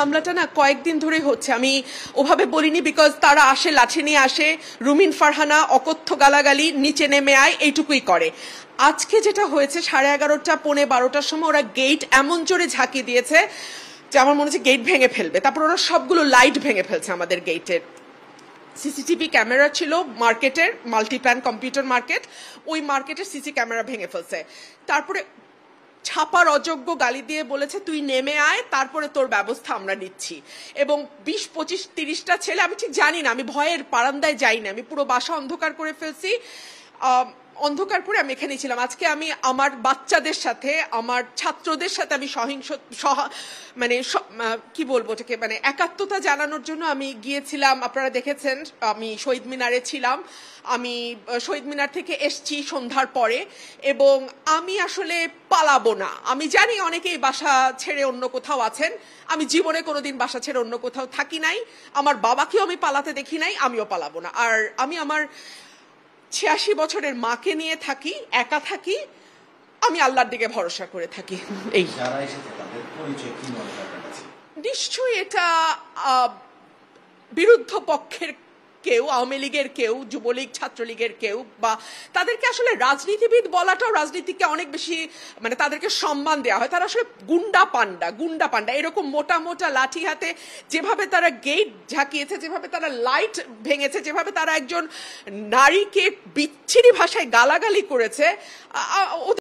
হামলাটা না কয়েকদিন ধরে হচ্ছে, আমি ওভাবে বলিনি, বিকজ তারা আসে লাঠি নিয়ে আসে, রুমিন ফারহানা অকথ্য গালাগালি, নিচে নেমে আয়, এইটুকুই করে। আজকে যেটা হয়েছে 11:30 পৌনে 12টার সময় ওরা গেট এমন জোরে ঝাঁকি দিয়েছে যে আমার মনে হচ্ছে গেট ভেঙে ফেলবে। তারপর ওরা সবগুলো লাইট ভেঙে ফেলছে আমাদের গেটের। সিসিটিভি ক্যামেরা ছিল মার্কেটের, মাল্টিপ্ল্যান কম্পিউটার মার্কেট, ওই মার্কেটের সিসি ক্যামেরা ভেঙে ফেলছে। তারপরে ছাপার অযোগ্য গালি দিয়ে বলেছে তুই নেমে আয়, তারপরে তোর ব্যবস্থা আমরা নিচ্ছি। এবং 20, 25, 30টা ছেলে, আমি ঠিক জানি না, আমি ভয়ের বারান্দায় যাইনি, আমি পুরো বাসা অন্ধকার করে ফেলছি, অন্ধকার করে আমি এখানেই ছিলাম। আজকে আমি আমার বাচ্চাদের সাথে, আমার ছাত্রদের সাথে আমি মানে কি বলবো এটাকে, মানে একাত্মতা জানানোর জন্য আমি গিয়েছিলাম। আপনারা দেখেছেন আমি শহীদ মিনারে ছিলাম, আমি শহীদ মিনার থেকে এসছি সন্ধ্যার পরে, এবং আমি আসলে পালাবো না। আমি জানি অনেকেই বাসা ছেড়ে অন্য কোথাও আছেন, আমি জীবনে কোনোদিন বাসা ছেড়ে অন্য কোথাও থাকি নাই, আমার বাবাকেও আমি পালাতে দেখি নাই, আমিও পালাবো না। আর আমি আমার 86 বছরের মাকে নিয়ে থাকি, একা থাকি, আমি আল্লাহর দিকে ভরসা করে থাকি। এই নিশ্চয়ই এটা বিরুদ্ধ পক্ষের কেউ, আওয়ামী লীগের কেউ, যুবলীগ, ছাত্রলীগের কেউ, বা তাদেরকে আসলে রাজনীতিবিদ বলাটাও রাজনীতিকে অনেক বেশি, মানে তাদেরকে সম্মান দেওয়া হয়। তারা আসলে গুন্ডা পান্ডা এরকম মোটা মোটা লাঠি হাতে যেভাবে তারা গেট ঝাঁকিয়েছে, যেভাবে তারা লাইট ভেঙেছে, যেভাবে তারা একজন নারীকে বিচ্ছিরি ভাষায় গালাগালি করেছে,